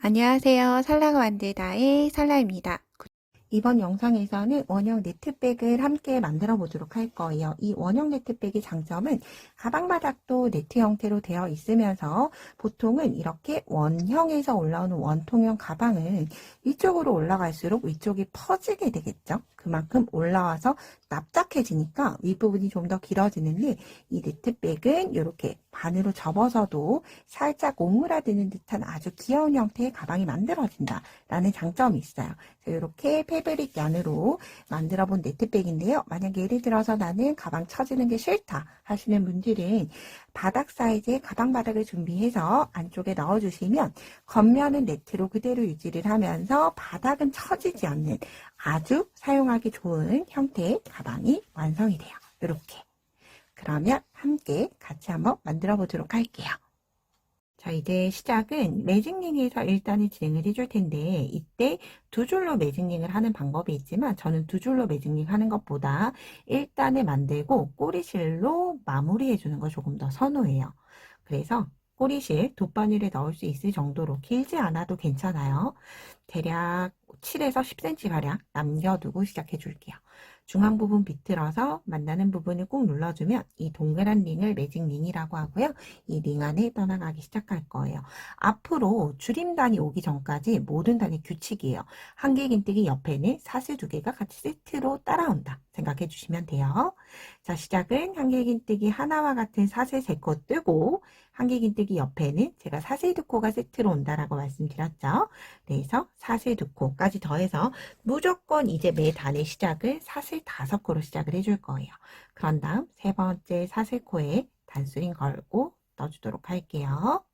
안녕하세요. 살라가 만들다의 살라입니다. 이번 영상에서는 원형 네트백을 함께 만들어 보도록 할 거예요. 이 원형 네트백의 장점은 가방 바닥도 네트 형태로 되어 있으면서 보통은 이렇게 원형에서 올라오는 원통형 가방은 위쪽으로 올라갈수록 위쪽이 퍼지게 되겠죠. 그만큼 올라와서 납작해지니까 윗부분이 좀 더 길어지는데 이 네트백은 이렇게 반으로 접어서도 살짝 오므라드는 듯한 아주 귀여운 형태의 가방이 만들어진다라는 장점이 있어요. 이렇게 패브릭 양으로 만들어 본 네트백인데요. 만약에 예를 들어서 나는 가방 쳐지는 게 싫다 하시는 분들은 바닥 사이즈의 가방 바닥을 준비해서 안쪽에 넣어주시면 겉면은 네트로 그대로 유지를 하면서 바닥은 처지지 않는 아주 사용하기 좋은 형태의 가방이 완성이 돼요. 이렇게. 그러면 함께 같이 한번 만들어 보도록 할게요. 자, 이제 시작은 매직링에서 일단은 진행을 해줄 텐데 이때 두 줄로 매직링을 하는 방법이 있지만 저는 두 줄로 매직링 하는 것보다 일단은 만들고 꼬리실로 마무리해 주는 걸 조금 더 선호해요. 그래서 꼬리실 돗바늘에 넣을 수 있을 정도로 길지 않아도 괜찮아요. 대략 7에서 10cm 가량 남겨두고 시작해 줄게요. 중앙 부분 비틀어서 만나는 부분을 꾹 눌러주면 이 동그란 링을 매직 링이라고 하고요. 이 링 안에 떠나가기 시작할 거예요. 앞으로 줄임단이 오기 전까지 모든 단이 규칙이에요. 한길긴뜨기 옆에는 사슬 2개가 같이 세트로 따라온다 생각해 주시면 돼요. 자, 시작은 한길긴뜨기 하나와 같은 사슬 3코 뜨고 한길긴뜨기 옆에는 제가 사슬 2코가 세트로 온다라고 말씀드렸죠. 그래서 사슬 2코까지 더해서 무조건 이제 매 단의 시작을 사슬 5코로 시작을 해줄 거예요. 그런 다음 세 번째 사슬코에 단수링 걸고 넣어주도록 할게요.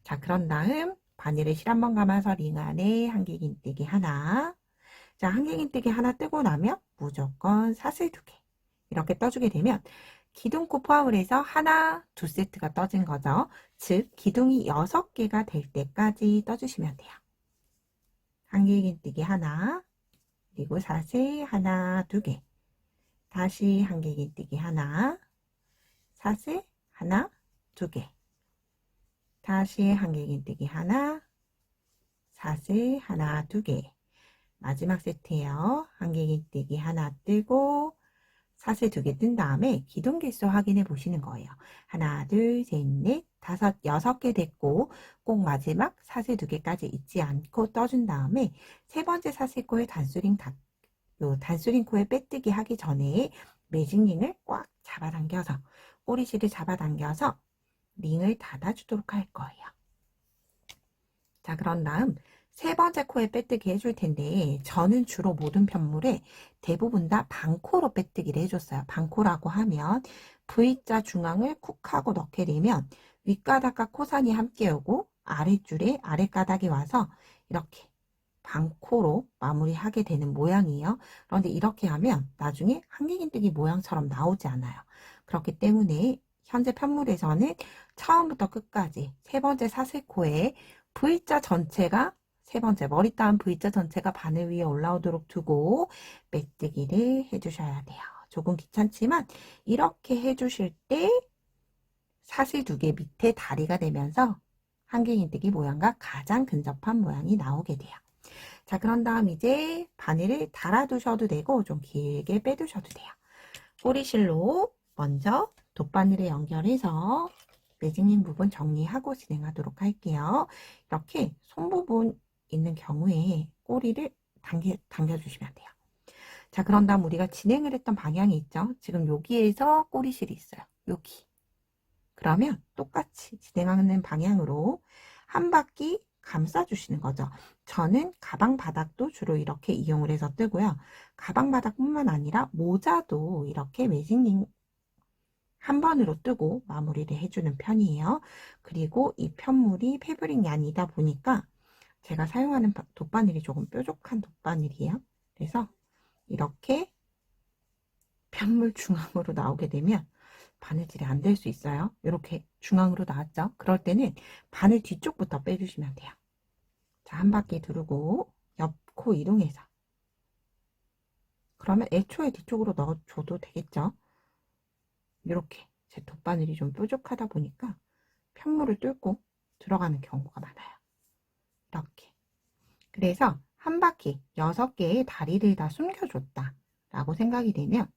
자, 그런 다음 바늘을 실 한번 감아서 링 안에 한길긴뜨기 하나. 자, 한길긴뜨기 하나 뜨고 나면 무조건 사슬 2개 이렇게 떠주게 되면 기둥코 포함을 해서 하나, 두 세트가 떠진 거죠. 즉 기둥이 6개가 될 때까지 떠주시면 돼요. 한길긴뜨기 하나, 그리고 사슬 하나, 2개, 다시 한길긴뜨기 하나, 사슬 하나, 2개, 다시 한길긴뜨기 하나, 사슬 하나, 2개, 마지막 세트예요. 한길긴뜨기 하나 뜨고 사슬 2개 뜬 다음에 기둥 개수 확인해 보시는 거예요. 하나, 둘, 셋, 넷, 다섯, 6개 됐고 꼭 마지막 사슬 2개까지 잊지 않고 떠준 다음에 세 번째 사슬코에 단수링 코에 빼뜨기 하기 전에 매직링을 꽉 잡아당겨서 꼬리실을 잡아당겨서 링을 닫아주도록 할 거예요. 자, 그런 다음 세 번째 코에 빼뜨기 해줄 텐데 저는 주로 모든 편물에 대부분 다 반코로 빼뜨기를 해줬어요. 반코라고 하면 V자 중앙을 쿡 하고 넣게 되면 윗가닥과 코산이 함께 오고 아랫줄에 아랫가닥이 와서 이렇게 반코로 마무리하게 되는 모양이에요. 그런데 이렇게 하면 나중에 한길긴뜨기 모양처럼 나오지 않아요. 그렇기 때문에 현재 편물에서는 처음부터 끝까지 세 번째 사슬코에 V자 전체가 세 번째 머리 따은 V자 전체가 바늘 위에 올라오도록 두고 빼뜨기를 해주셔야 돼요. 조금 귀찮지만 이렇게 해주실 때 사슬 2개 밑에 다리가 되면서 한길긴뜨기 모양과 가장 근접한 모양이 나오게 돼요. 자, 그런 다음 이제 바늘을 달아두셔도 되고 좀 길게 빼두셔도 돼요. 꼬리실로 먼저 돗바늘에 연결해서 매직링 부분 정리하고 진행하도록 할게요. 이렇게 손 부분 있는 경우에 꼬리를 당겨주시면 돼요. 자, 그런 다음 우리가 진행을 했던 방향이 있죠. 지금 여기에서 꼬리실이 있어요. 여기. 그러면 똑같이 진행하는 방향으로 한 바퀴 감싸주시는 거죠. 저는 가방 바닥도 주로 이렇게 이용을 해서 뜨고요. 가방 바닥뿐만 아니라 모자도 이렇게 매직링 한 번으로 뜨고 마무리를 해주는 편이에요. 그리고 이 편물이 패브릭 얀이다 보니까 제가 사용하는 돗바늘이 조금 뾰족한 돗바늘이에요. 그래서 이렇게 편물 중앙으로 나오게 되면 바늘질이 안 될 수 있어요. 이렇게 중앙으로 나왔죠. 그럴 때는 바늘 뒤쪽부터 빼주시면 돼요. 자, 한 바퀴 두르고 옆 코 이동해서 그러면 애초에 뒤쪽으로 넣어줘도 되겠죠. 이렇게 제 돗바늘이 좀 뾰족하다 보니까 편물을 뚫고 들어가는 경우가 많아요. 이렇게. 그래서 한 바퀴 6개의 다리를 다 숨겨줬다 라고 생각이 되면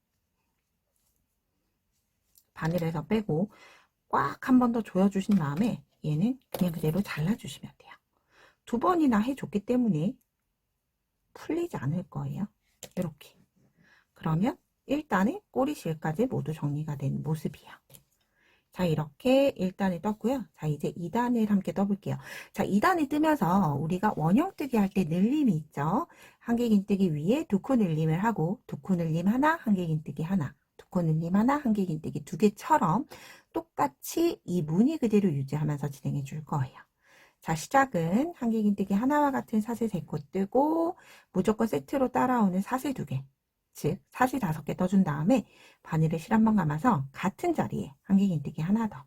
바늘에서 빼고 꽉 한 번 더 조여주신 다음에 얘는 그냥 그대로 잘라주시면 돼요. 2번이나 해줬기 때문에 풀리지 않을 거예요. 이렇게. 그러면 1단의 꼬리실까지 모두 정리가 된 모습이에요. 자, 이렇게 1단을 떴고요. 자, 이제 2단을 함께 떠볼게요. 자, 2단을 뜨면서 우리가 원형뜨기 할 때 늘림이 있죠. 한길긴뜨기 위에 2코 늘림을 하고 2코 늘림 하나, 한길긴뜨기 하나, 2코 늘림 하나, 한길긴뜨기 2개처럼 똑같이 이 무늬 그대로 유지하면서 진행해 줄 거예요. 자, 시작은 한길긴뜨기 하나와 같은 사슬 3코 뜨고 무조건 세트로 따라오는 사슬 2개. 즉 사슬 5개 떠준 다음에 바늘을 실 한번 감아서 같은 자리에 한길긴뜨기 하나 더.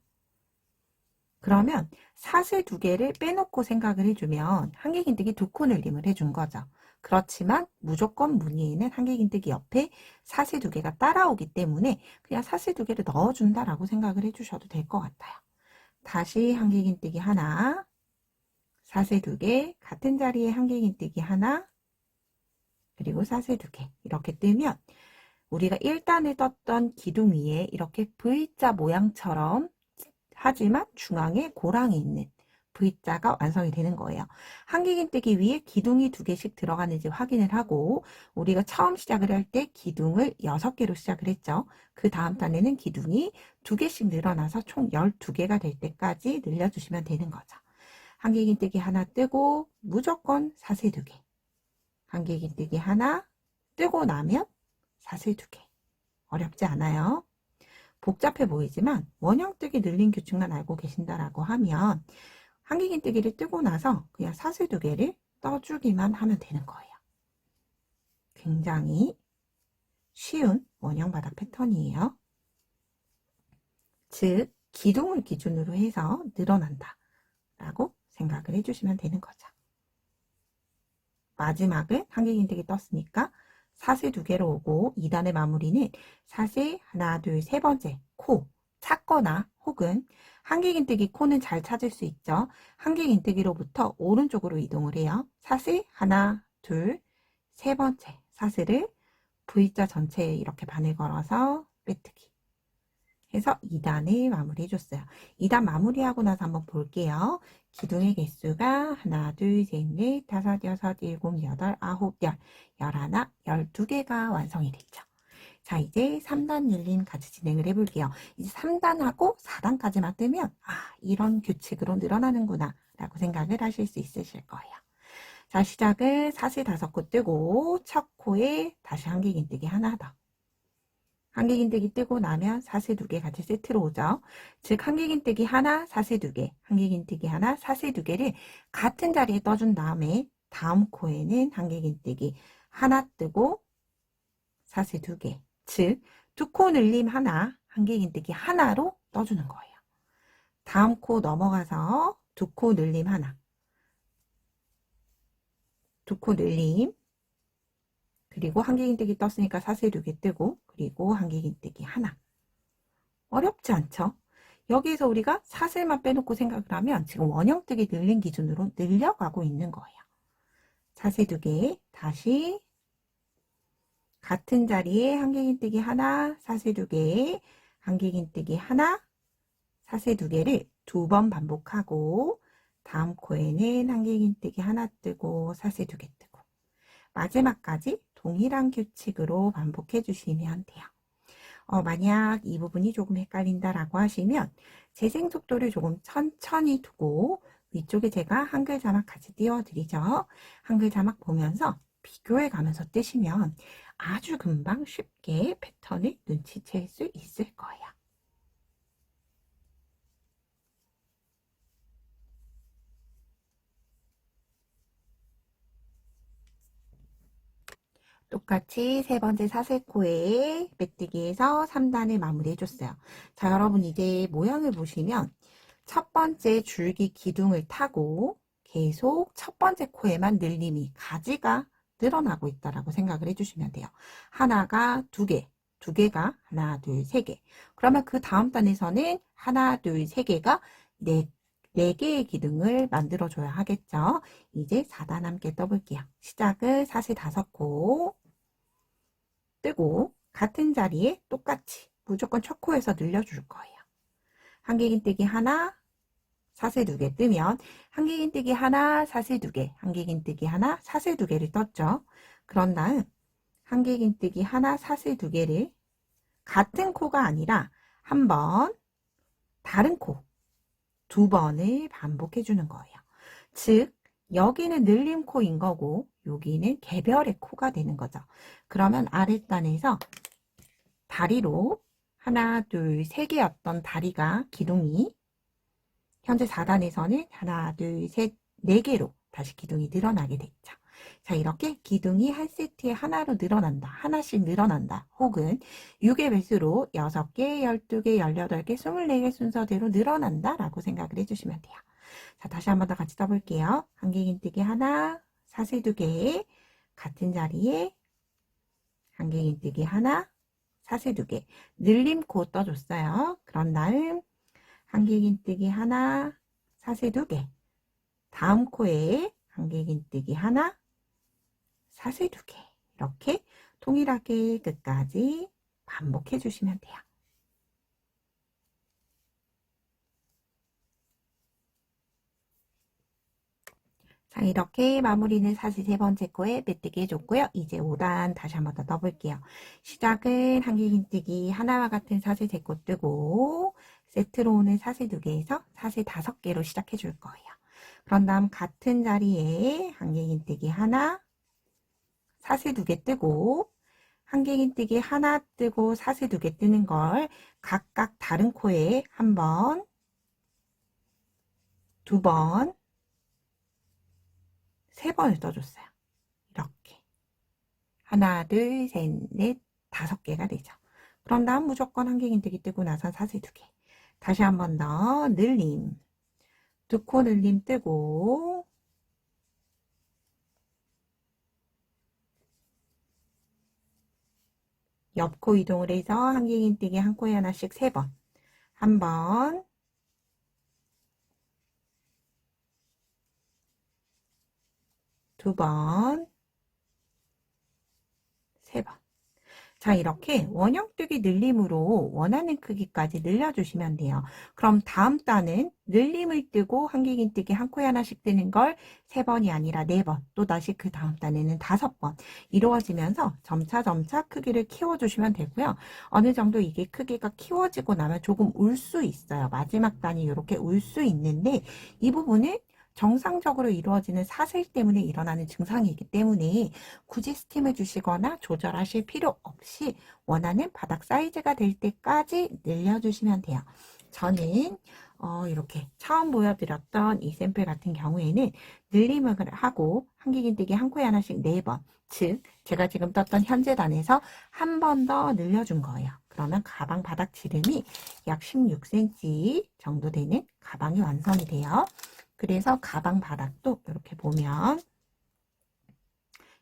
그러면 사슬 2개를 빼놓고 생각을 해주면 한길긴뜨기 2코 늘림을 해준 거죠. 그렇지만 무조건 무늬에는 한길긴뜨기 옆에 사슬 2개가 따라오기 때문에 그냥 사슬 2개를 넣어준다라고 생각을 해주셔도 될 것 같아요. 다시 한길긴뜨기 하나, 사슬 2개, 같은 자리에 한길긴뜨기 하나, 그리고 사슬 2개 이렇게 뜨면 우리가 1단을 떴던 기둥 위에 이렇게 V자 모양처럼 하지만 중앙에 고랑이 있는 V자가 완성이 되는 거예요. 한길긴뜨기 위에 기둥이 2개씩 들어가는지 확인을 하고 우리가 처음 시작을 할 때 기둥을 6개로 시작을 했죠. 그 다음 단에는 기둥이 2개씩 늘어나서 총 12개가 될 때까지 늘려주시면 되는 거죠. 한길긴뜨기 하나 뜨고 무조건 사슬 2개. 한길긴뜨기 하나 뜨고 나면 사슬 2개. 어렵지 않아요. 복잡해 보이지만 원형뜨기 늘림 규칙만 알고 계신다라고 하면 한길긴뜨기를 뜨고 나서 그냥 사슬 2개를 떠주기만 하면 되는 거예요. 굉장히 쉬운 원형 바닥 패턴이에요. 즉 기둥을 기준으로 해서 늘어난다 라고 생각을 해주시면 되는 거죠. 마지막은 한길긴뜨기 떴으니까 사슬 2개로 오고 2단의 마무리는 사슬 하나, 둘, 세 번째 코 찾거나 혹은 한길긴뜨기 코는 잘 찾을 수 있죠. 한길긴뜨기로부터 오른쪽으로 이동을 해요. 사슬 하나, 둘, 세 번째 사슬을 V자 전체에 이렇게 바늘 걸어서 빼뜨기 해서 2단을 마무리 해줬어요. 2단 마무리하고 나서 한번 볼게요. 기둥의 개수가 하나, 둘, 셋, 넷, 다섯, 여섯, 일곱, 여덟, 아홉, 열, 열하나, 12개가 완성이 됐죠. 자, 이제 3단 늘림 같이 진행을 해볼게요. 이제 3단하고 4단까지만 뜨면 이런 규칙으로 늘어나는구나 라고 생각을 하실 수 있으실 거예요. 자, 시작을 사슬 5코 뜨고 첫 코에 다시 한길긴뜨기 하나 더. 한길긴뜨기 뜨고 나면 사슬 2개 같이 세트로 오죠. 즉 한길긴뜨기 하나, 사슬 2개, 한길긴뜨기 하나, 사슬 2개를 같은 자리에 떠준 다음에 다음 코에는 한길긴뜨기 하나 뜨고 사슬 2개, 즉 2코 늘림 하나, 한길긴뜨기 하나로 떠주는 거예요. 다음 코 넘어가서 2코 늘림 하나, 2코 늘림, 그리고 한길긴뜨기 떴으니까 사슬 2개 뜨고 그리고 한길긴뜨기 하나. 어렵지 않죠? 여기에서 우리가 사슬만 빼놓고 생각을 하면 지금 원형뜨기 늘림 기준으로 늘려가고 있는 거예요. 사슬 2개 다시 같은 자리에 한길긴뜨기 하나, 사슬 2개, 한길긴뜨기 하나, 사슬 2개를 2번 반복하고 다음 코에는 한길긴뜨기 하나 뜨고 사슬 2개 뜨고 마지막까지 동일한 규칙으로 반복해 주시면 돼요. 만약 이 부분이 조금 헷갈린다라고 하시면 재생 속도를 조금 천천히 두고 위쪽에 제가 한글 자막 같이 띄워드리죠. 한글 자막 보면서 비교해 가면서 뜨시면 아주 금방 쉽게 패턴을 눈치챌 수 있을 거예요. 똑같이 세 번째 사슬코에 빼뜨기에서 3단을 마무리 해줬어요. 자, 여러분 이제 모양을 보시면 첫 번째 줄기 기둥을 타고 계속 첫 번째 코에만 늘림이 가지가 늘어나고 있다라고 생각을 해주시면 돼요. 하나가 2개, 2개가 하나, 둘, 3개. 그러면 그 다음 단에서는 하나, 둘, 3개가 넷, 4개의 기둥을 만들어줘야 하겠죠. 이제 4단 함께 떠볼게요. 시작을 사슬 5코 뜨고 같은 자리에 똑같이 무조건 첫 코에서 늘려줄 거예요. 한길긴뜨기 하나, 사슬 2개 뜨면 한길긴뜨기 하나, 사슬 2개, 한길긴뜨기 하나, 사슬 2개를 떴죠. 그런 다음 한길긴뜨기 하나, 사슬 2개를 같은 코가 아니라 한 번, 다른 코 2번을 반복해 주는 거예요. 즉 여기는 늘림 코인 거고 여기는 개별의 코가 되는 거죠. 그러면 아랫단에서 다리로 하나, 둘, 3개였던 다리가 기둥이 현재 4단에서는 하나, 둘, 셋, 4개로 다시 기둥이 늘어나게 됐죠. 자, 이렇게 기둥이 한 세트에 하나로 늘어난다. 하나씩 늘어난다. 혹은 6의 배수로 6개, 12개, 18개, 24개 순서대로 늘어난다. 라고 생각을 해주시면 돼요. 자, 다시 한 번 더 같이 떠볼게요. 한길긴뜨기 하나, 사슬 2개, 같은 자리에 한길긴뜨기 하나, 사슬 2개, 늘림코 떠줬어요. 그런 다음 한길긴뜨기 하나, 사슬 2개, 다음 코에 한길긴뜨기 하나, 사슬 2개, 이렇게 동일하게 끝까지 반복해 주시면 돼요. 자, 이렇게 마무리는 사슬 3번째 코에 메뜨기 해줬고요. 이제 5단 다시 한 번 더 떠볼게요. 시작은 한길긴뜨기 하나와 같은 사슬 3코 뜨고 세트로 오는 사슬 2개에서 사슬 5개로 시작해 줄 거예요. 그런 다음 같은 자리에 한길긴뜨기 하나, 사슬 2개 뜨고 한길긴뜨기 하나 뜨고 사슬 2개 뜨는 걸 각각 다른 코에 한 번, 2번, 3번을 떠줬어요. 이렇게 하나, 둘, 셋, 넷, 5개가 되죠. 그럼 다음 무조건 한길긴뜨기 뜨고 나서 사슬 2개. 다시 한 번 더 늘림, 2코 늘림 뜨고 옆코 이동을 해서 한길긴뜨기 한 코에 하나씩 3번, 한 번, 2번, 3번. 자, 이렇게 원형뜨기 늘림으로 원하는 크기까지 늘려주시면 돼요. 그럼 다음 단은 늘림을 뜨고 한길긴뜨기 한 코에 하나씩 뜨는 걸 3번이 아니라 4번, 또다시 그 다음 단에는 5번 이루어지면서 점차 크기를 키워주시면 되고요. 어느 정도 이게 크기가 키워지고 나면 조금 울 수 있어요. 마지막 단이 이렇게 울 수 있는데 이 부분은 정상적으로 이루어지는 사슬 때문에 일어나는 증상이기 때문에 굳이 스팀해 주시거나 조절하실 필요 없이 원하는 바닥 사이즈가 될 때까지 늘려주시면 돼요. 저는 이렇게 처음 보여드렸던 이 샘플 같은 경우에는 늘림을 하고 한길긴뜨기 한 코에 하나씩 4번, 즉 제가 지금 떴던 현재 단에서 한 번 더 늘려준 거예요. 그러면 가방 바닥 지름이 약 16cm 정도 되는 가방이 완성이 돼요. 그래서 가방 바닥도 이렇게 보면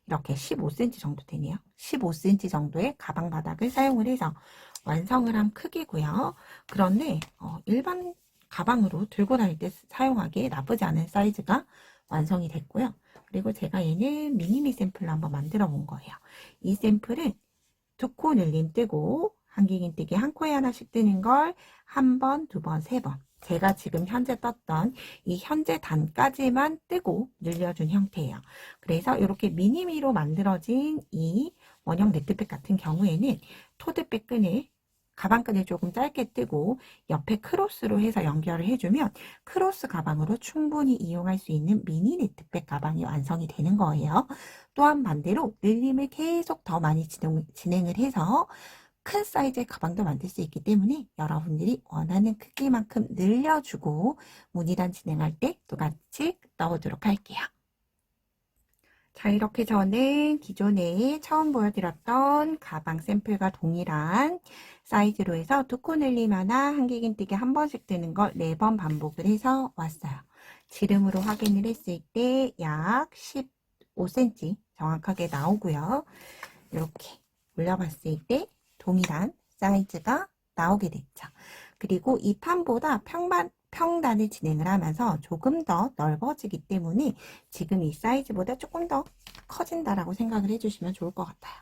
이렇게 15cm 정도 되네요. 15cm 정도의 가방 바닥을 사용을 해서 완성을 한 크기고요. 그런데 일반 가방으로 들고 다닐 때 사용하기에 나쁘지 않은 사이즈가 완성이 됐고요. 그리고 제가 얘는 미니미 샘플로 한번 만들어 본 거예요. 이 샘플은 2코 늘림 뜨고 한길긴뜨기 한 코에 하나씩 뜨는 걸 한 번, 2번, 3번 제가 지금 현재 떴던 이 현재 단까지만 뜨고 늘려준 형태예요. 그래서 이렇게 미니미로 만들어진 이 원형 네트백 같은 경우에는 토드백 끈을 가방끈을 조금 짧게 뜨고 옆에 크로스로 해서 연결을 해주면 크로스 가방으로 충분히 이용할 수 있는 미니 네트백 가방이 완성이 되는 거예요. 또한 반대로 늘림을 계속 더 많이 진행을 해서 큰 사이즈의 가방도 만들 수 있기 때문에 여러분들이 원하는 크기만큼 늘려주고 무늬단 진행할 때 똑같이 넣어두도록 할게요. 자, 이렇게 저는 기존에 처음 보여드렸던 가방 샘플과 동일한 사이즈로 해서 2코 늘림 하나, 한길긴뜨기 한 번씩 뜨는 걸 4번 반복을 해서 왔어요. 지름으로 확인을 했을 때 약 15cm 정확하게 나오고요. 이렇게 올려봤을 때 동일한 사이즈가 나오게 됐죠. 그리고 이 판보다 평단을 진행을 하면서 조금 더 넓어지기 때문에 지금 이 사이즈보다 조금 더 커진다라고 생각을 해주시면 좋을 것 같아요.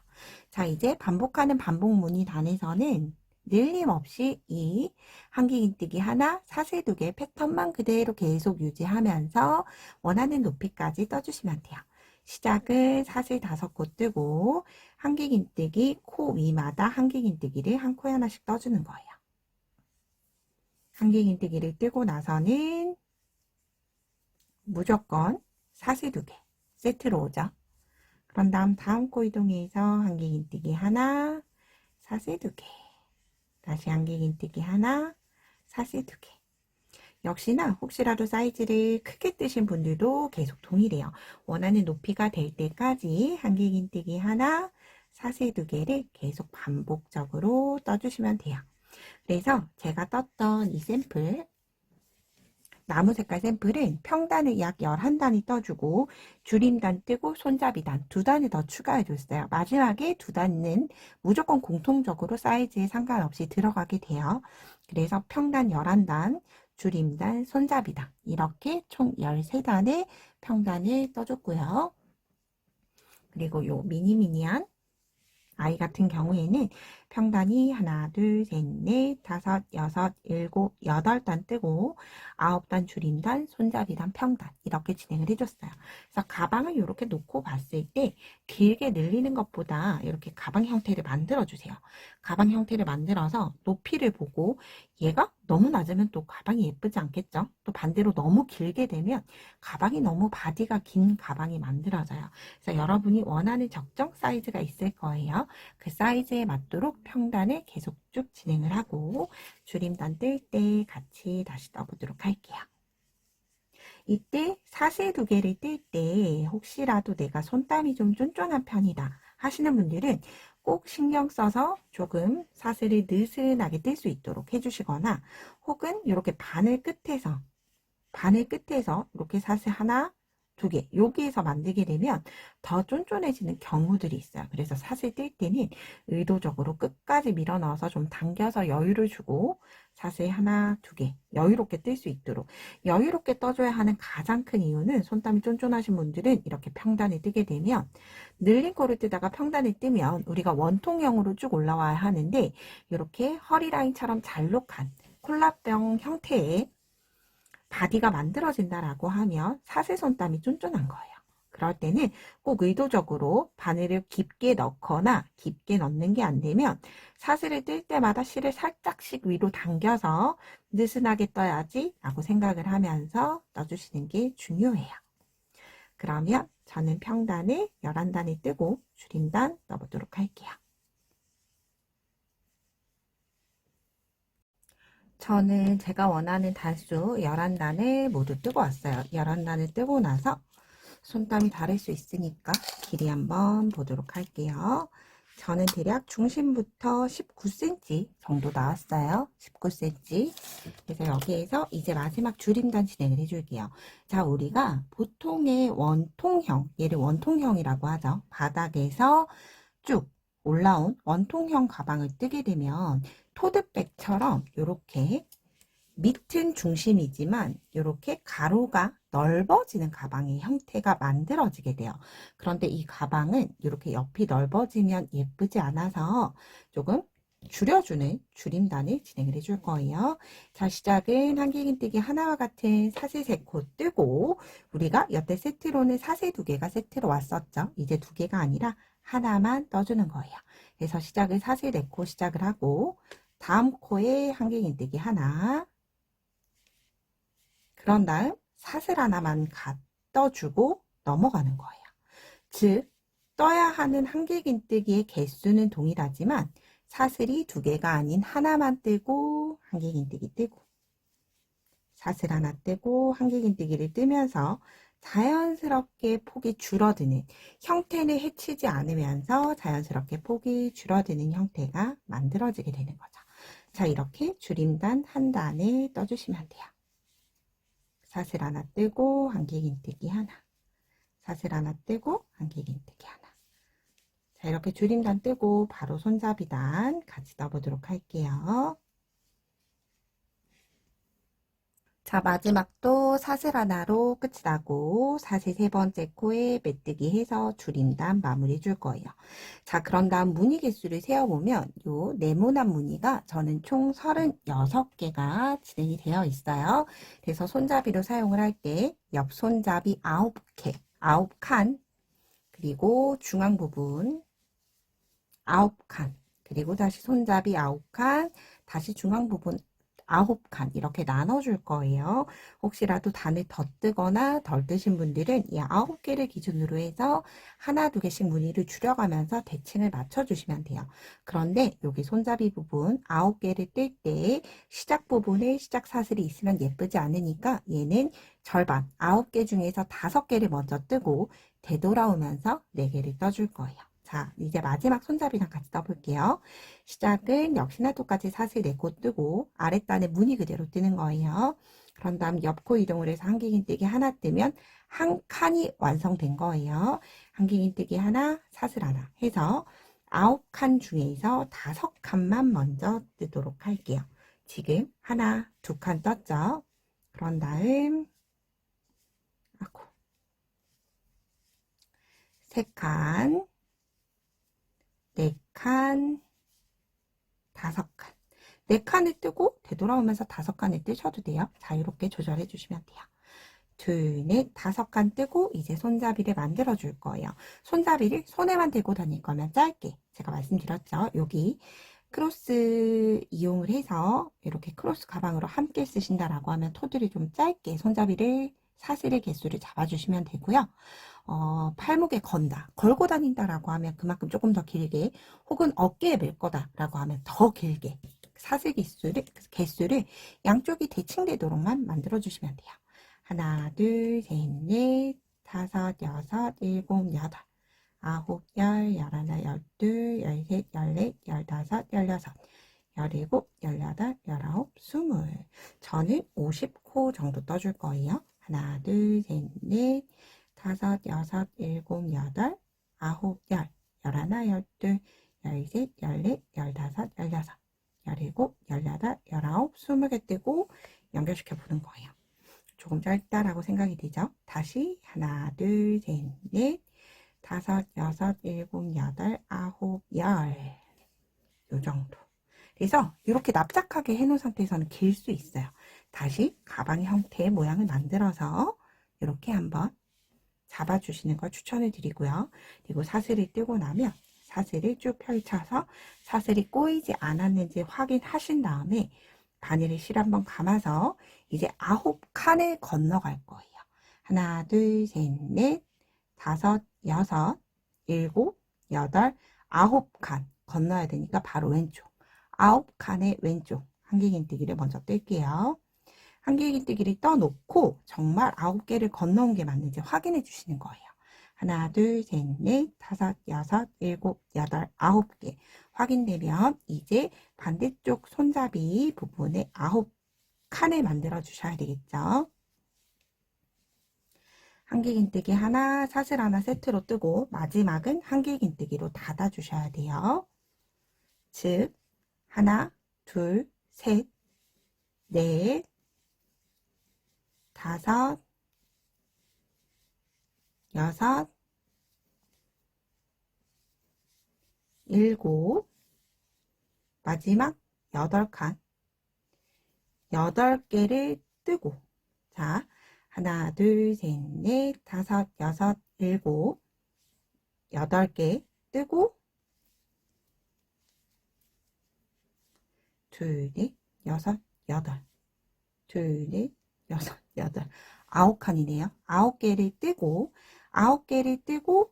자, 이제 반복하는 반복무늬 단에서는 늘림없이 이 한길긴뜨기 하나, 사슬 2개 패턴만 그대로 계속 유지하면서 원하는 높이까지 떠주시면 돼요. 시작은 사슬 5코 뜨고 한길긴뜨기 코 위마다 한길긴뜨기를 한 코에 하나씩 떠주는 거예요. 한길긴뜨기를 뜨고 나서는 무조건 사슬 2개 세트로 오죠. 그런 다음 코 이동해서 한길긴뜨기 하나, 사슬 2개, 다시 한길긴뜨기 하나, 사슬 2개. 역시나 혹시라도 사이즈를 크게 뜨신 분들도 계속 동일해요. 원하는 높이가 될 때까지 한길긴뜨기 하나, 사슬 2개를 계속 반복적으로 떠주시면 돼요. 그래서 제가 떴던 이 샘플, 나무 색깔 샘플은 평단을 약 11단이 떠주고 줄임단 뜨고 손잡이단 2단을 더 추가해 줬어요. 마지막에 2단은 무조건 공통적으로 사이즈에 상관없이 들어가게 돼요. 그래서 평단 11단, 줄임단, 손잡이단 이렇게 총 13단의 평단을 떠줬고요. 그리고 요 미니미니한 아이 같은 경우에는 평단이 하나, 둘, 셋, 넷, 다섯, 여섯, 일곱, 8단 뜨고 9단 줄임단, 손잡이단, 평단 이렇게 진행을 해줬어요. 그래서 가방을 이렇게 놓고 봤을 때 길게 늘리는 것보다 이렇게 가방 형태를 만들어주세요. 가방 형태를 만들어서 높이를 보고 얘가 너무 낮으면 또 가방이 예쁘지 않겠죠? 또 반대로 너무 길게 되면 가방이 너무 바디가 긴 가방이 만들어져요. 그래서 여러분이 원하는 적정 사이즈가 있을 거예요. 그 사이즈에 맞도록 평단을 계속 쭉 진행을 하고 줄임단 뜰 때 같이 다시 떠보도록 할게요. 이때 사슬 2개를 뜰 때 혹시라도 내가 손땀이 좀 쫀쫀한 편이다 하시는 분들은 꼭 신경 써서 조금 사슬을 느슨하게 뜰 수 있도록 해주시거나 혹은 이렇게 바늘 끝에서 이렇게 사슬 하나, 2개 여기에서 만들게 되면 더 쫀쫀해지는 경우들이 있어요. 그래서 사슬 뜰 때는 의도적으로 끝까지 밀어 넣어서 좀 당겨서 여유를 주고 사슬 하나, 2개 여유롭게 뜰 수 있도록 여유롭게 떠줘야 하는 가장 큰 이유는 손땀이 쫀쫀하신 분들은 이렇게 평단을 뜨게 되면 늘린 코를 뜨다가 평단을 뜨면 우리가 원통형으로 쭉 올라와야 하는데 이렇게 허리 라인처럼 잘록한 콜라병 형태의 바디가 만들어진다라고 하면 사슬 손땀이 쫀쫀한 거예요. 그럴 때는 꼭 의도적으로 바늘을 깊게 넣거나 깊게 넣는 게 안 되면 사슬을 뜰 때마다 실을 살짝씩 위로 당겨서 느슨하게 떠야지 라고 생각을 하면서 떠주시는 게 중요해요. 그러면 저는 평단을 11단을 뜨고 줄임단 떠보도록 할게요. 저는 제가 원하는 단수 11단을 모두 뜨고 왔어요. 11단을 뜨고 나서 손땀이 다를 수 있으니까 길이 한번 보도록 할게요. 저는 대략 중심부터 19cm 정도 나왔어요. 19cm. 그래서 여기에서 이제 마지막 줄임단 진행을 해줄게요. 자, 우리가 보통의 원통형, 얘를 원통형이라고 하죠. 바닥에서 쭉 올라온 원통형 가방을 뜨게 되면 토드백처럼 이렇게 밑은 중심이지만 이렇게 가로가 넓어지는 가방의 형태가 만들어지게 돼요. 그런데 이 가방은 이렇게 옆이 넓어지면 예쁘지 않아서 조금 줄여주는 줄임단을 진행을 해줄 거예요. 자, 시작은 한길긴뜨기 하나와 같은 사슬 3코 뜨고 우리가 여태 세트로는 사슬 2개가 세트로 왔었죠. 이제 2개가 아니라 하나만 떠주는 거예요. 그래서 시작을 사슬 4코 시작을 하고 다음 코에 한길긴뜨기 하나, 그런 다음 사슬 하나만 떠주고 넘어가는 거예요. 즉 떠야 하는 한길긴뜨기의 개수는 동일하지만 사슬이 2개가 아닌 하나만 뜨고 한길긴뜨기 뜨고 사슬 하나 뜨고 한길긴뜨기를 뜨면서 자연스럽게 폭이 줄어드는 형태는 해치지 않으면서 자연스럽게 폭이 줄어드는 형태가 만들어지게 되는 거죠. 자, 이렇게 줄임단 한 단을 떠주시면 돼요. 사슬 하나 뜨고 한길긴뜨기 하나, 사슬 하나 뜨고 한길긴뜨기 하나. 자, 이렇게 줄임단 뜨고 바로 손잡이단 같이 떠보도록 할게요. 자, 마지막도 사슬 하나로 끝이 나고 사슬 세 번째 코에 메뜨기 해서 줄임단 마무리 줄 거예요. 자, 그런 다음 무늬 개수를 세어보면 요 네모난 무늬가 저는 총 36개가 진행이 되어 있어요. 그래서 손잡이로 사용을 할 때 옆 손잡이 9개, 9칸, 그리고 중앙 부분 9칸, 그리고 다시 손잡이 9칸, 다시 중앙 부분 9칸 이렇게 나눠줄 거예요. 혹시라도 단을 더 뜨거나 덜 뜨신 분들은 이 9개를 기준으로 해서 하나, 두 개씩 무늬를 줄여가면서 대칭을 맞춰주시면 돼요. 그런데 여기 손잡이 부분 9개를 뜰 때 시작 부분에 시작 사슬이 있으면 예쁘지 않으니까 얘는 절반 9개 중에서 5개를 먼저 뜨고 되돌아오면서 4개를 떠줄 거예요. 자, 이제 마지막 손잡이랑 같이 떠볼게요. 시작은 역시나 똑같이 사슬 4코 뜨고 아랫단에 무늬 그대로 뜨는 거예요. 그런 다음 옆코 이동을 해서 한길긴 뜨기 하나 뜨면 한 칸이 완성된 거예요. 한길긴 뜨기 하나, 사슬 하나 해서 9칸 중에서 5칸만 먼저 뜨도록 할게요. 지금 하나, 2칸 떴죠? 그런 다음 3칸, 4칸, 5칸. 4칸을 뜨고 되돌아오면서 5칸을 뜨셔도 돼요. 자유롭게 조절해 주시면 돼요. 둘, 넷, 5칸 뜨고 이제 손잡이를 만들어 줄 거예요. 손잡이를 손에만 들고 다닐 거면 짧게 제가 말씀드렸죠. 여기 크로스 이용을 해서 이렇게 크로스 가방으로 함께 쓰신다라고 하면 토들이 좀 짧게 손잡이를 사슬의 개수를 잡아주시면 되고요. 팔목에 건다, 걸고 다닌다라고 하면 그만큼 조금 더 길게, 혹은 어깨에 멜 거다라고 하면 더 길게 사슬 개수를 양쪽이 대칭되도록만 만들어주시면 돼요. 하나, 둘, 셋, 넷, 다섯, 여섯, 일곱, 여덟, 아홉, 열, 열하나, 열둘, 열셋, 열넷, 열다섯, 열여섯, 열일곱, 열여덟, 열아홉, 스물. 저는 50코 정도 떠줄 거예요. 하나, 둘, 셋, 넷, 다섯, 여섯, 일곱, 여덟, 아홉, 열, 열하나, 열둘, 열셋, 열넷, 열다섯, 열여섯, 열일곱, 열여덟, 열아홉, 20개 뜨고 연결시켜 보는 거예요. 조금 짧다라고 생각이 되죠? 다시 하나, 둘, 셋, 넷, 다섯, 여섯, 일곱, 여덟, 아홉, 열. 요 정도. 그래서 이렇게 납작하게 해놓은 상태에서는 길 수 있어요. 다시 가방 형태의 모양을 만들어서 이렇게 한번 잡아주시는 걸 추천을 드리고요. 그리고 사슬을 뜨고 나면 사슬을 쭉 펼쳐서 사슬이 꼬이지 않았는지 확인하신 다음에 바늘을 실 한번 감아서 이제 9칸을 건너갈 거예요. 하나, 둘, 셋, 넷, 다섯, 여섯, 일곱, 여덟, 9칸 건너야 되니까 바로 왼쪽 9칸의 왼쪽 한길긴뜨기를 먼저 뜰게요. 한길긴뜨기를 떠놓고 정말 9개를 건너온 게 맞는지 확인해 주시는 거예요. 하나, 둘, 셋, 넷, 다섯, 여섯, 일곱, 여덟, 9개 확인되면 이제 반대쪽 손잡이 부분에 9칸을 만들어 주셔야 되겠죠. 한길긴뜨기 하나, 사슬 하나 세트로 뜨고 마지막은 한길긴뜨기로 닫아 주셔야 돼요. 즉 하나, 둘, 셋, 넷, 다섯, 여섯, 일곱, 마지막 8칸, 8개를 뜨고, 자, 하나, 둘, 셋, 넷, 다섯, 여섯, 일곱, 8개 뜨고, 둘, 넷, 여섯, 여덟, 둘, 넷, 여섯, 여덟, 9칸이네요. 9개를 뜨고, 9개를 뜨고,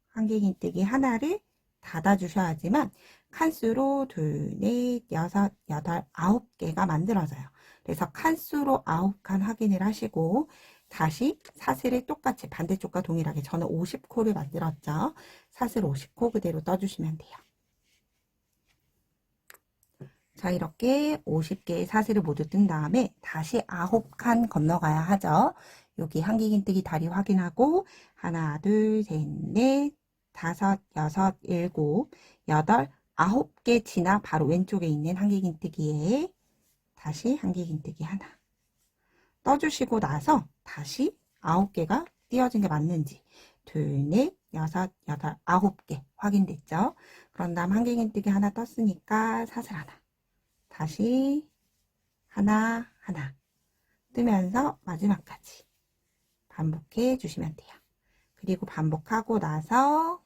한길긴뜨기 하나를 닫아 주셔야지만 칸수로 둘, 넷, 여섯, 여덟, 9개가 만들어져요. 그래서 칸수로 9칸 확인을 하시고 다시 사슬을 똑같이 반대쪽과 동일하게 저는 50코를 만들었죠. 사슬 50코 그대로 떠주시면 돼요. 자, 이렇게 50개의 사슬을 모두 뜬 다음에 다시 9칸 건너가야 하죠. 여기 한길긴뜨기 다리 확인하고 하나, 둘, 셋, 넷, 다섯, 여섯, 일곱, 여덟, 9개 지나 바로 왼쪽에 있는 한길긴뜨기에 다시 한길긴뜨기 하나. 떠주시고 나서 다시 9개가 띄어진 게 맞는지 둘, 넷, 여섯, 여덟, 9개 확인됐죠? 그런 다음 한길긴뜨기 하나 떴으니까 사슬 하나. 다시 하나, 하나 뜨면서 마지막까지 반복해 주시면 돼요. 그리고 반복하고 나서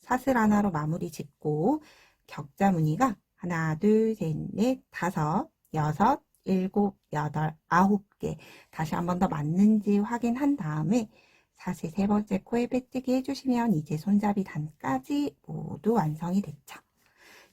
사슬 하나로 마무리 짓고 격자 무늬가 하나, 둘, 셋, 넷, 다섯, 여섯, 일곱, 여덟, 9개 다시 한 번 더 맞는지 확인한 다음에 사슬 세 번째 코에 빼뜨기 해주시면 이제 손잡이 단까지 모두 완성이 됐죠.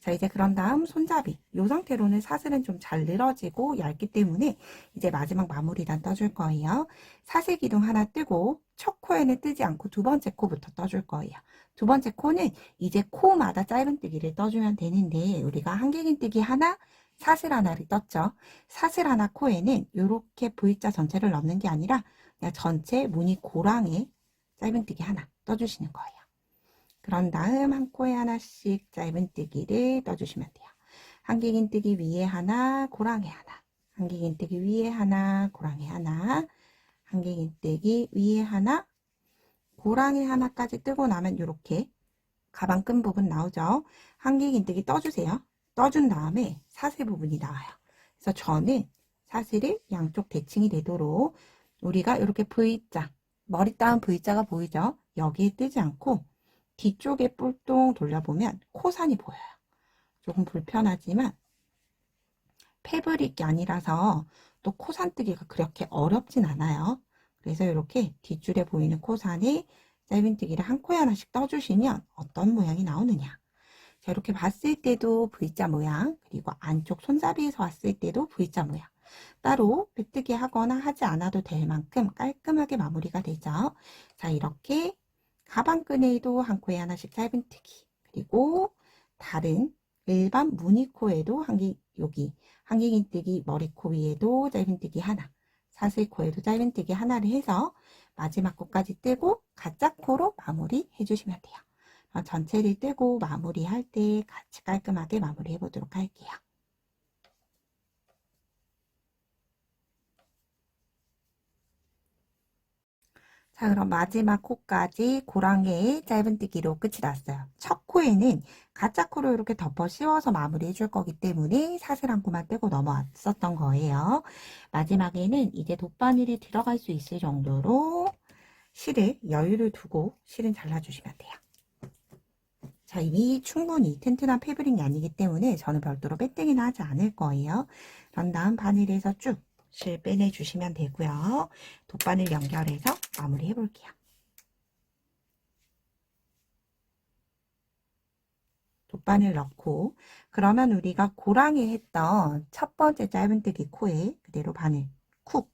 자, 이제 그런 다음 손잡이 이 상태로는 사슬은 좀 잘 늘어지고 얇기 때문에 이제 마지막 마무리단 떠줄 거예요. 사슬 기둥 하나 뜨고 첫 코에는 뜨지 않고 두 번째 코부터 떠줄 거예요. 두 번째 코는 이제 코마다 짧은뜨기를 떠주면 되는데 우리가 한길긴뜨기 하나, 사슬 하나를 떴죠. 사슬 하나 코에는 이렇게 V자 전체를 넣는 게 아니라 그냥 전체 무늬 고랑에 짧은뜨기 하나 떠주시는 거예요. 그런 다음 한 코에 하나씩 짧은뜨기를 떠주시면 돼요. 한길긴뜨기 위에 하나, 고랑에 하나, 한길긴뜨기 위에 하나, 고랑에 하나, 한길긴뜨기 위에 하나, 고랑에 하나까지 뜨고 나면 이렇게 가방 끈 부분 나오죠. 한길긴뜨기 떠주세요. 떠준 다음에 사슬 부분이 나와요. 그래서 저는 사슬을 양쪽 대칭이 되도록 우리가 이렇게 V자, 머리 따은 V자가 보이죠? 여기에 뜨지 않고 뒤쪽에 뿔똥 돌려보면 코산이 보여요. 조금 불편하지만 패브릭이 아니라서 또 코산 뜨기가 그렇게 어렵진 않아요. 그래서 이렇게 뒷줄에 보이는 코산에 짧은뜨기를 한 코에 하나씩 떠주시면 어떤 모양이 나오느냐. 자, 이렇게 봤을 때도 V자 모양, 그리고 안쪽 손잡이에서 왔을 때도 V자 모양. 따로 빼뜨기 하거나 하지 않아도 될 만큼 깔끔하게 마무리가 되죠. 자, 이렇게 가방끈에도 한 코에 하나씩 짧은뜨기, 그리고 다른 일반 무늬코에도 여기 한길긴뜨기 머리코 위에도 짧은뜨기 하나, 사슬코에도 짧은뜨기 하나를 해서 마지막 코까지 뜨고 가짜 코로 마무리 해주시면 돼요. 전체를 뜨고 마무리할 때 같이 깔끔하게 마무리 해보도록 할게요. 자, 그럼 마지막 코까지 고랑개의 짧은뜨기로 끝이 났어요. 첫 코에는 가짜 코로 이렇게 덮어 씌워서 마무리 해줄 거기 때문에 사슬 한 코만 떼고 넘어왔었던 거예요. 마지막에는 이제 돗바늘이 들어갈 수 있을 정도로 실을 여유를 두고 실은 잘라주시면 돼요. 자, 이미 충분히 튼튼한 패브릭이 아니기 때문에 저는 별도로 빼뜨기는 하지 않을 거예요. 그런 다음 바늘에서 쭉 실 빼내주시면 되고요. 돗바늘 연결해서 마무리 해볼게요. 돗바늘 넣고 그러면 우리가 고랑이 했던 첫 번째 짧은뜨기 코에 그대로 바늘 쿡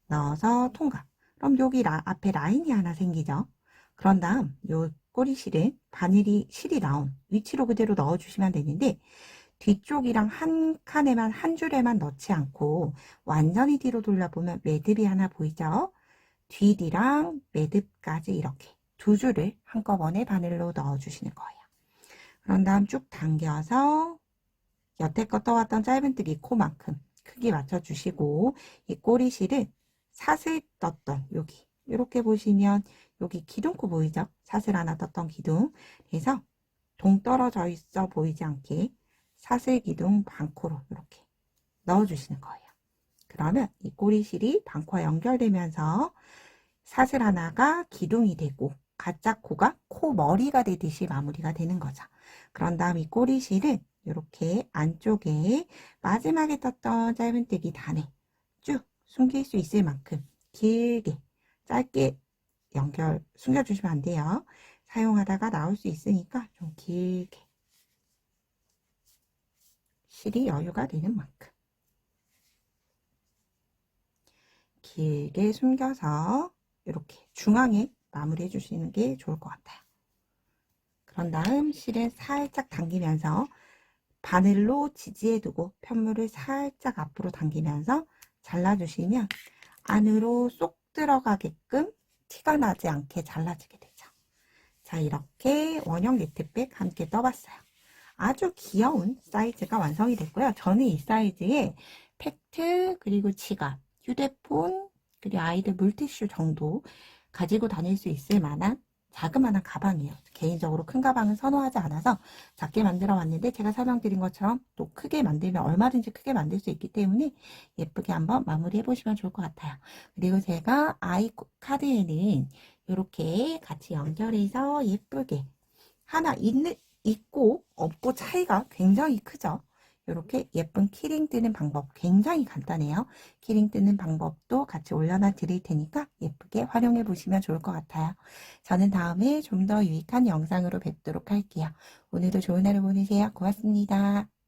넣어서 통과. 그럼 여기 앞에 라인이 하나 생기죠. 그런 다음 요 꼬리실은 바늘이 실이 나온 위치로 그대로 넣어주시면 되는데 뒤쪽이랑 한 칸에만 한 줄에만 넣지 않고 완전히 뒤로 돌려보면 매듭이 하나 보이죠? 뒷이랑 매듭까지 이렇게 두 줄을 한꺼번에 바늘로 넣어주시는 거예요. 그런 다음 쭉 당겨서 여태껏 떠왔던 짧은뜨기 코만큼 크기 맞춰주시고 이 꼬리실은 사슬 떴던 여기 이렇게 보시면 여기 기둥코 보이죠? 사슬 하나 떴던 기둥. 그래서 동떨어져 있어 보이지 않게 사슬 기둥 반코로 이렇게 넣어주시는 거예요. 그러면 이 꼬리실이 반코와 연결되면서 사슬 하나가 기둥이 되고 가짜 코가 코 머리가 되듯이 마무리가 되는 거죠. 그런 다음 이 꼬리실은 이렇게 안쪽에 마지막에 떴던 짧은뜨기 단에 쭉 숨길 수 있을 만큼 길게 짧게 숨겨주시면 안 돼요. 사용하다가 나올 수 있으니까 좀 길게 실이 여유가 되는 만큼 길게 숨겨서 이렇게 중앙에 마무리 해주시는 게 좋을 것 같아요. 그런 다음 실은 살짝 당기면서 바늘로 지지해두고 편물을 살짝 앞으로 당기면서 잘라주시면 안으로 쏙 들어가게끔 티가 나지 않게 잘라지게 되죠. 자, 이렇게 원형 니트백 함께 떠봤어요. 아주 귀여운 사이즈가 완성이 됐고요. 저는 이 사이즈에 팩트 그리고 지갑 휴대폰, 그리고 아이들 물티슈 정도 가지고 다닐 수 있을 만한 자그마한 가방이에요. 개인적으로 큰 가방은 선호하지 않아서 작게 만들어 왔는데, 제가 설명드린 것처럼 또 크게 만들면 얼마든지 크게 만들 수 있기 때문에 예쁘게 한번 마무리해 보시면 좋을 것 같아요. 그리고 제가 아이 카드에는 이렇게 같이 연결해서 예쁘게 하나 있고 없고 차이가 굉장히 크죠. 이렇게 예쁜 키링 뜨는 방법 굉장히 간단해요. 키링 뜨는 방법도 같이 올려놔 드릴 테니까 예쁘게 활용해 보시면 좋을 것 같아요. 저는 다음에 좀 더 유익한 영상으로 뵙도록 할게요. 오늘도 좋은 하루 보내세요. 고맙습니다.